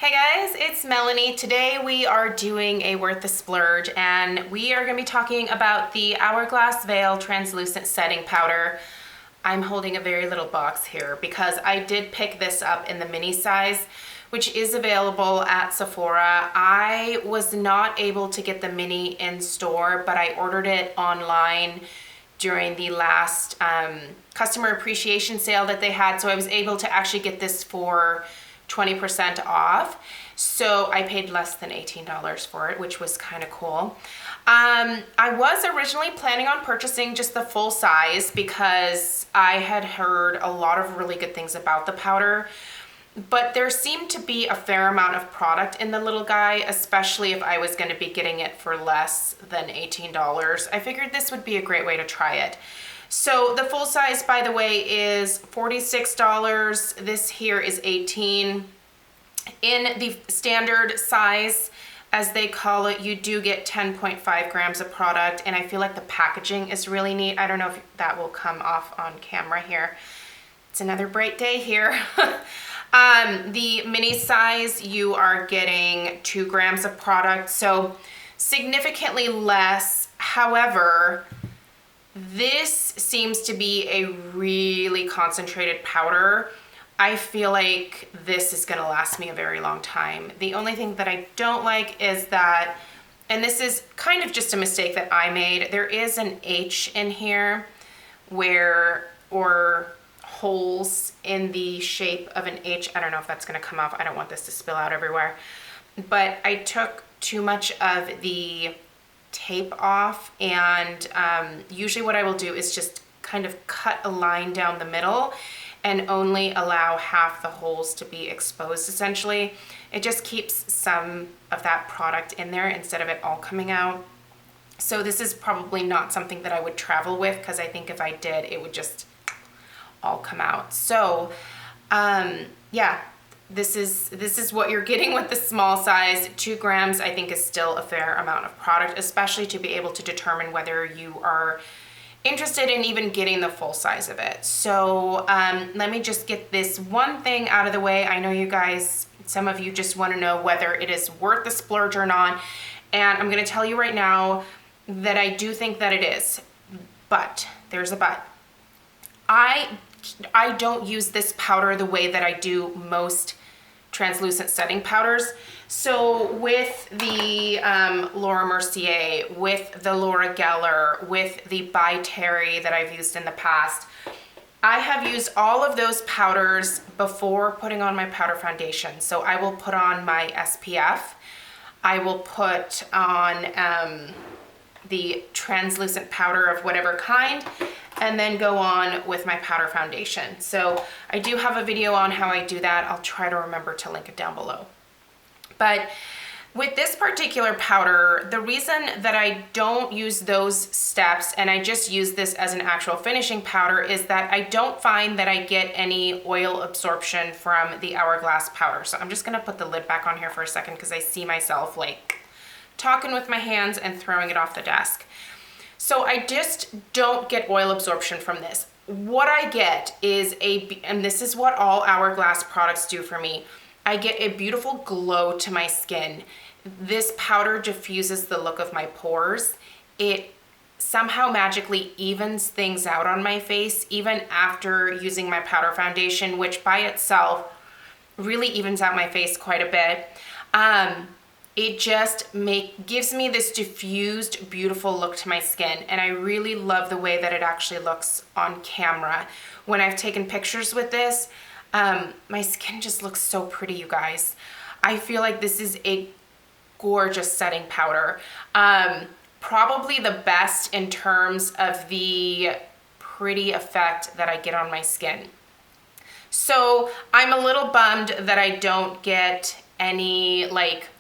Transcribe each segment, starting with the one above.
Hey guys, it's Melanie. Today we are doing a Worth the Splurge and we are going to be talking about the Hourglass Veil Translucent Setting Powder. I'm holding a very little box here because I did pick this up in the mini size, which is available at Sephora. I was not able to get the mini in store, but I ordered it online during the last customer appreciation sale that they had, so I was able to actually get this for 20% off. So I paid less than $18 for it, which was kind of cool. I was originally planning on purchasing just the full size because I had heard a lot of really good things about the powder, but there seemed to be a fair amount of product in the little guy, especially if I was going to be getting it for less than $18. I figured this would be a great way to try it. So the full size, by the way, is $46. This here is $18. In the standard size, as they call it, you do get 10.5 grams of product, and I feel like the packaging is really neat. I don't know if that will come off on camera here. It's another bright day here. The mini size, you are getting 2 grams of product, so significantly less. However, this seems to be a really concentrated powder. I feel like this is going to last me a very long time. The only thing that I don't like is that, and this is kind of just a mistake that I made, there is an H in here or holes in the shape of an H. I don't know if that's going to come off. I don't want this to spill out everywhere. But I took too much of the tape off, and usually what I will do is just kind of cut a line down the middle and only allow half the holes to be exposed essentially. It just keeps some of that product in there instead of it all coming out. So this is probably not something that I would travel with, because I think if I did, it would just all come out. So yeah, this is what you're getting with the small size. 2 grams I think is still a fair amount of product, especially to be able to determine whether you are interested in even getting the full size of it. So let me just get this one thing out of the way. I know you guys, some of you just want to know whether it is worth the splurge or not, and I'm going to tell you right now that I do think that it is, but there's a but. I don't use this powder the way that I do most translucent setting powders. So with the Laura Mercier, with the Laura Geller, with the By Terry that I've used in the past, I have used all of those powders before putting on my powder foundation. So I will put on my SPF, I will put on the translucent powder of whatever kind, and then go on with my powder foundation. So I do have a video on how I do that. I'll try to remember to link it down below. But with this particular powder, the reason that I don't use those steps and I just use this as an actual finishing powder is that I don't find that I get any oil absorption from the Hourglass powder. So I'm just gonna put the lid back on here for a second because I see myself like talking with my hands and throwing it off the desk. So I just don't get oil absorption from this. What I get is and this is what all Hourglass products do for me, I get a beautiful glow to my skin. This powder diffuses the look of my pores. It somehow magically evens things out on my face, even after using my powder foundation, which by itself really evens out my face quite a bit. It just gives me this diffused, beautiful look to my skin, and I really love the way that it actually looks on camera. When I've taken pictures with this, my skin just looks so pretty, you guys. I feel like this is a gorgeous setting powder. Probably the best in terms of the pretty effect that I get on my skin. So I'm a little bummed that I don't get any like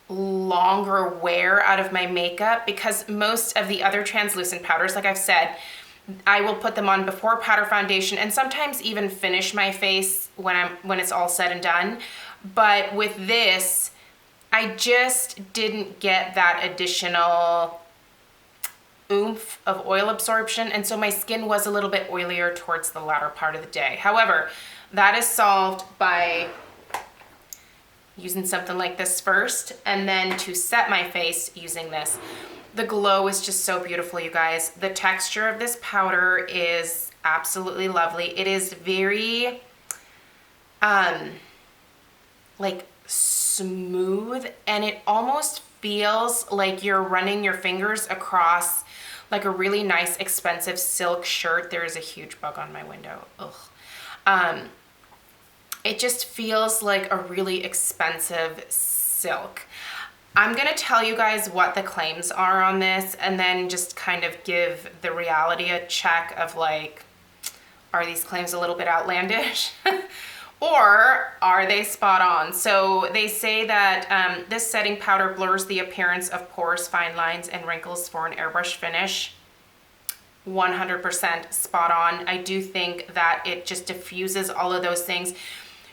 longer wear out of my makeup, because most of the other translucent powders, like I've said, I will put them on before powder foundation and sometimes even finish my face when it's all said and done. But with this, I just didn't get that additional oomph of oil absorption, and so my skin was a little bit oilier towards the latter part of the day. However, that is solved by using something like this first, and then to set my face using this. The glow is just so beautiful, you guys. The texture of this powder is absolutely lovely. It is very, like smooth, and it almost feels like you're running your fingers across like a really nice expensive silk shirt. There is a huge bug on my window. Ugh. It just feels like a really expensive silk. I'm gonna tell you guys what the claims are on this, and then just kind of give the reality a check of like, are these claims a little bit outlandish? Or are they spot on? So they say that this setting powder blurs the appearance of pores, fine lines, and wrinkles for an airbrush finish. 100% spot on. I do think that it just diffuses all of those things.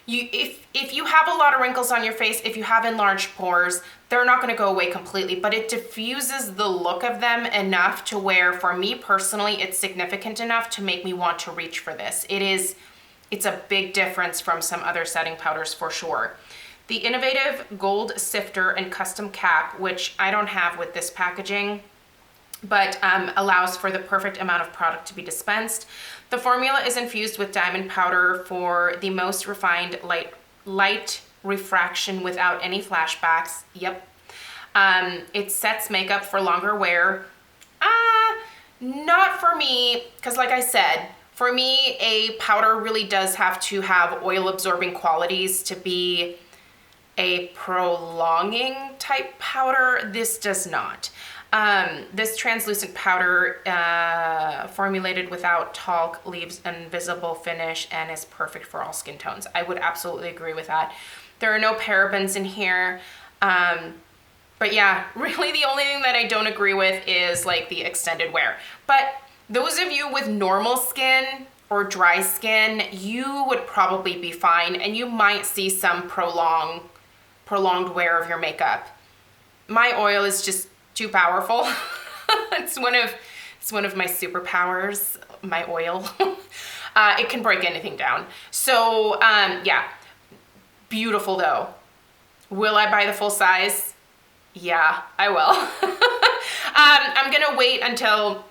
If you have a lot of wrinkles on your face, if you have enlarged pores, they're not gonna go away completely, but it diffuses the look of them enough to where, for me personally, it's significant enough to make me want to reach for this. It's a big difference from some other setting powders for sure. The innovative gold sifter and custom cap, which I don't have with this packaging, but allows for the perfect amount of product to be dispensed. The formula is infused with diamond powder for the most refined light refraction without any flashbacks. Yep. It sets makeup for longer wear. Not for me, because like I said, for me, a powder really does have to have oil absorbing qualities to be a prolonging type powder. This does not. This translucent powder, formulated without talc, leaves an invisible finish and is perfect for all skin tones. I would absolutely agree with that. There are no parabens in here. But yeah, really the only thing that I don't agree with is like the extended wear. But those of you with normal skin or dry skin, you would probably be fine, and you might see some prolonged wear of your makeup. My oil is just too powerful. It's one of my superpowers, my oil. It can break anything down. So yeah, beautiful though. Will I buy the full size? Yeah, I will. I'm gonna wait until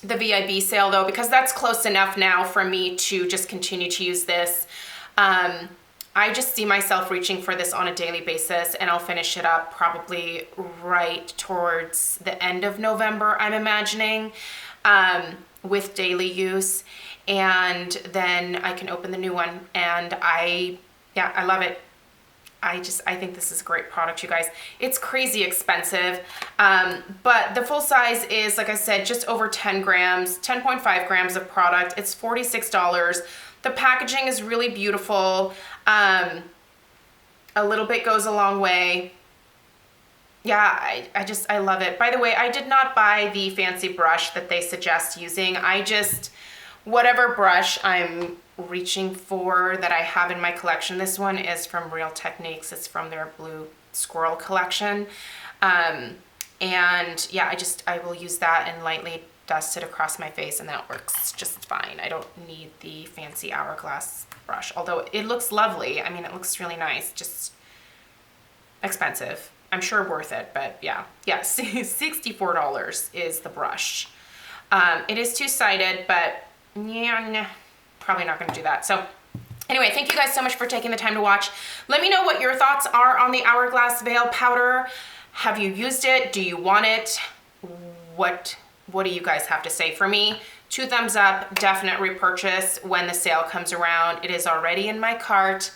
the VIB sale though, because that's close enough now for me to just continue to use this. I just see myself reaching for this on a daily basis, and I'll finish it up probably right towards the end of November, I'm imagining, with daily use. And then I can open the new one, and I love it. I think this is a great product, you guys. It's crazy expensive, but the full size is, like I said, just over 10 grams, 10.5 grams of product. It's $46. The packaging is really beautiful. A little bit goes a long way. Yeah, I love it. By the way, I did not buy the fancy brush that they suggest using. Whatever brush I'm reaching for that I have in my collection. This one is from Real Techniques. It's from their Blue Squirrel collection. And yeah, I will use that and lightly dust it across my face, and that works just fine. I don't need the fancy Hourglass brush, although it looks lovely. I mean, it looks really nice, just expensive. I'm sure worth it, but yeah, $64 is the brush. It is two-sided, but yeah, nah, probably not gonna do that. So anyway, thank you guys so much for taking the time to watch. Let me know what your thoughts are on the Hourglass Veil Powder. Have you used it? Do you want it? What do you guys have to say? For me, 2 thumbs up, definite repurchase when the sale comes around. It is already in my cart,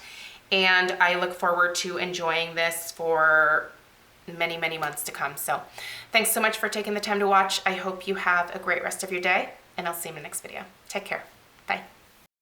and I look forward to enjoying this for many, many months to come. So thanks so much for taking the time to watch. I hope you have a great rest of your day, and I'll see you in the next video. Take care. Bye.